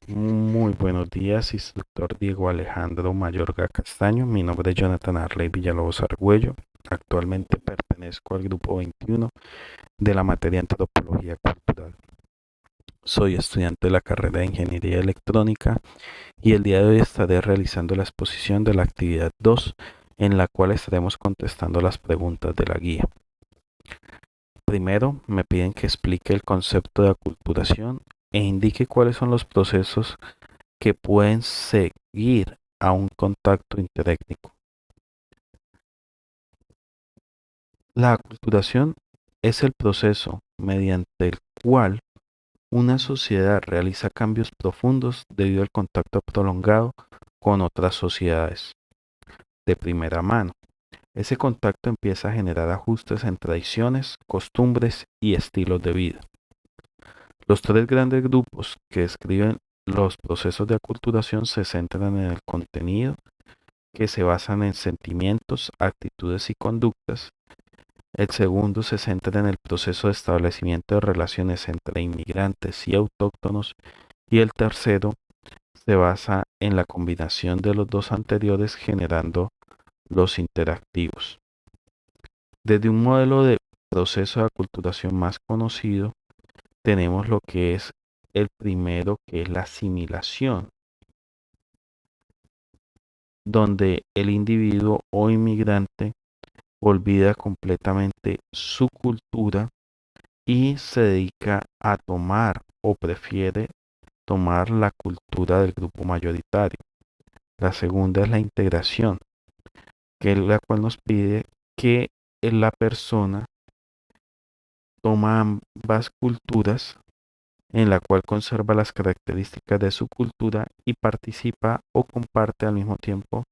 Muy buenos días, instructor Diego Alejandro Mayorga Castaño. Mi nombre es Jonathan Arley Villalobos Argüello. Actualmente pertenezco al grupo 21 de la materia Antropología Cultural. Soy estudiante de la carrera de Ingeniería Electrónica y el día de hoy estaré realizando la exposición de la actividad 2, en la cual estaremos contestando las preguntas de la guía. Primero, me piden que explique el concepto de aculturación e indique cuáles son los procesos que pueden seguir a un contacto interétnico. La aculturación es el proceso mediante el cual una sociedad realiza cambios profundos debido al contacto prolongado con otras sociedades. De primera mano, ese contacto empieza a generar ajustes en tradiciones, costumbres y estilos de vida. Los tres grandes grupos que describen los procesos de aculturación se centran en el contenido, que se basan en sentimientos, actitudes y conductas. El segundo se centra en el proceso de establecimiento de relaciones entre inmigrantes y autóctonos. Y el tercero se basa en la combinación de los dos anteriores generando los interactivos. Desde un modelo de proceso de aculturación más conocido, tenemos lo que es el primero, que es la asimilación, donde el individuo o inmigrante olvida completamente su cultura y se dedica a tomar o prefiere tomar la cultura del grupo mayoritario. La segunda es la integración, que es la cual nos pide que la persona toma ambas culturas, en la cual conserva las características de su cultura y participa o comparte al mismo tiempo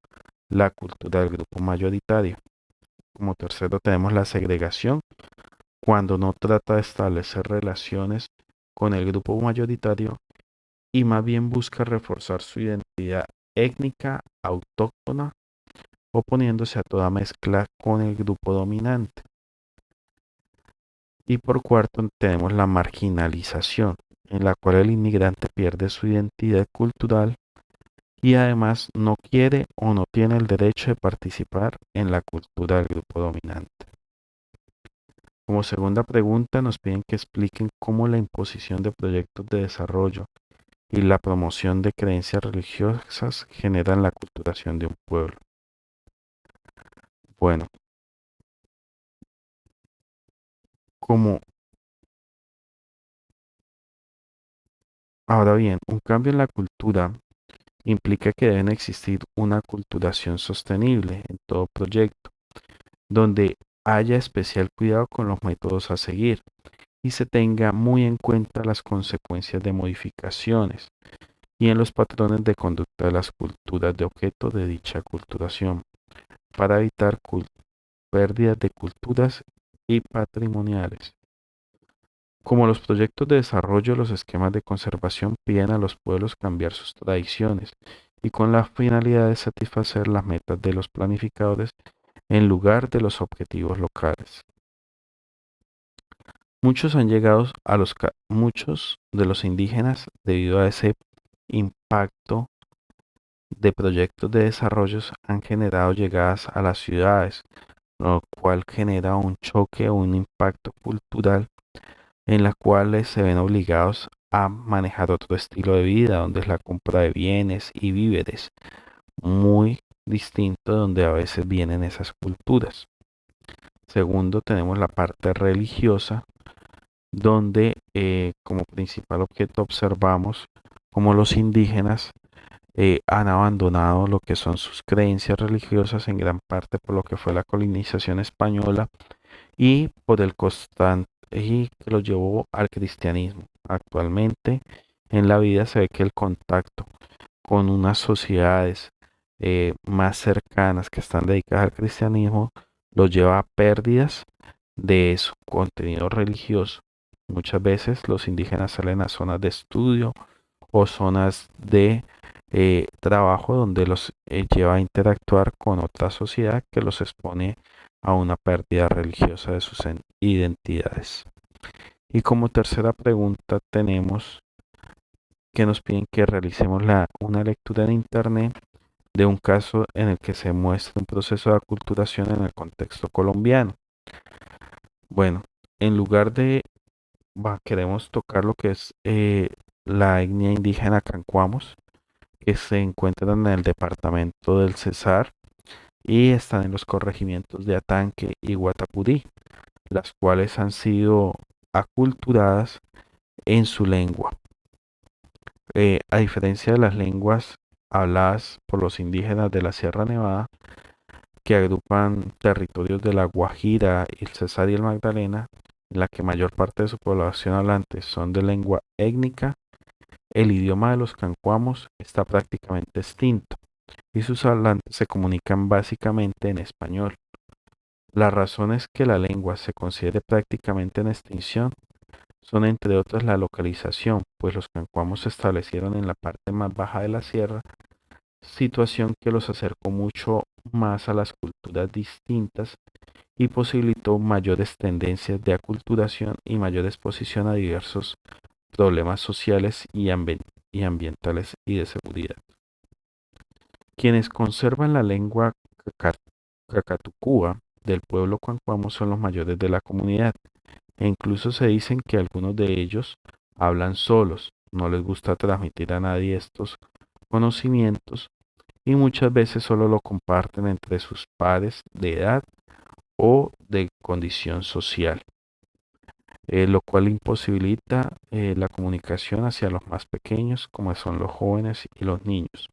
la cultura del grupo mayoritario. Como tercero tenemos la segregación, cuando no trata de establecer relaciones con el grupo mayoritario y más bien busca reforzar su identidad étnica autóctona, oponiéndose a toda mezcla con el grupo dominante. Y por cuarto tenemos la marginalización, en la cual el inmigrante pierde su identidad cultural y además no quiere o no tiene el derecho de participar en la cultura del grupo dominante. Como segunda pregunta nos piden que expliquen cómo la imposición de proyectos de desarrollo y la promoción de creencias religiosas generan la aculturación de un pueblo. Bueno, como ahora bien, un cambio en la cultura implica que deben existir una aculturación sostenible en todo proyecto, donde haya especial cuidado con los métodos a seguir y se tenga muy en cuenta las consecuencias de modificaciones y en los patrones de conducta de las culturas de objeto de dicha aculturación, para evitar pérdidas de culturas y patrimoniales. Como los proyectos de desarrollo, los esquemas de conservación piden a los pueblos cambiar sus tradiciones y con la finalidad de satisfacer las metas de los planificadores en lugar de los objetivos locales. Muchos de los indígenas, debido a ese impacto de proyectos de desarrollo, han generado llegadas a las ciudades, lo cual genera un choque o un impacto cultural en la cual se ven obligados a manejar otro estilo de vida, donde es la compra de bienes y víveres, muy distinto de donde a veces vienen esas culturas. Segundo, tenemos la parte religiosa, donde como principal objeto observamos como los indígenas han abandonado lo que son sus creencias religiosas en gran parte por lo que fue la colonización española y por el constante y que los llevó al cristianismo. Actualmente en la vida se ve que el contacto con unas sociedades más cercanas que están dedicadas al cristianismo los lleva a pérdidas de su contenido religioso. Muchas veces los indígenas salen a zonas de estudio o zonas de trabajo donde los lleva a interactuar con otra sociedad que los expone a una pérdida religiosa de sus identidades. Y como tercera pregunta tenemos que nos piden que realicemos una lectura en internet de un caso en el que se muestra un proceso de aculturación en el contexto colombiano. Bueno, en lugar de, queremos tocar lo que es la etnia indígena Cancuamos, que se encuentran en el departamento del Cesar y están en los corregimientos de Atanque y Guatapurí, las cuales han sido aculturadas en su lengua. A diferencia de las lenguas habladas por los indígenas de la Sierra Nevada, que agrupan territorios de la Guajira, el Cesar y el Magdalena, en la que mayor parte de su población hablante son de lengua étnica, el idioma de los cancuamos está prácticamente extinto y sus hablantes se comunican básicamente en español. Las razones que la lengua se considere prácticamente en extinción son entre otras la localización, pues los cancuamos se establecieron en la parte más baja de la sierra, situación que los acercó mucho más a las culturas distintas y posibilitó mayores tendencias de aculturación y mayor exposición a diversos problemas sociales y ambientales y de seguridad. Quienes conservan la lengua cacatucúa del pueblo Cuancuamo son los mayores de la comunidad, e incluso se dicen que algunos de ellos hablan solos, no les gusta transmitir a nadie estos conocimientos y muchas veces solo lo comparten entre sus pares de edad o de condición social, lo cual imposibilita la comunicación hacia los más pequeños, como son los jóvenes y los niños.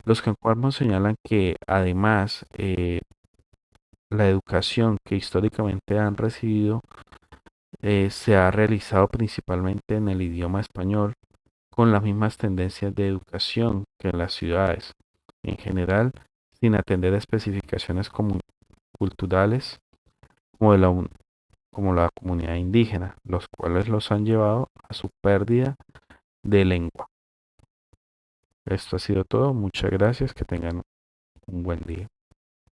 Los cancuarmos señalan que además la educación que históricamente han recibido se ha realizado principalmente en el idioma español, con las mismas tendencias de educación que en las ciudades, en general, sin atender a especificaciones culturales como, como la comunidad indígena, los cuales los han llevado a su pérdida de lengua. Esto ha sido todo, muchas gracias, que tengan un buen día.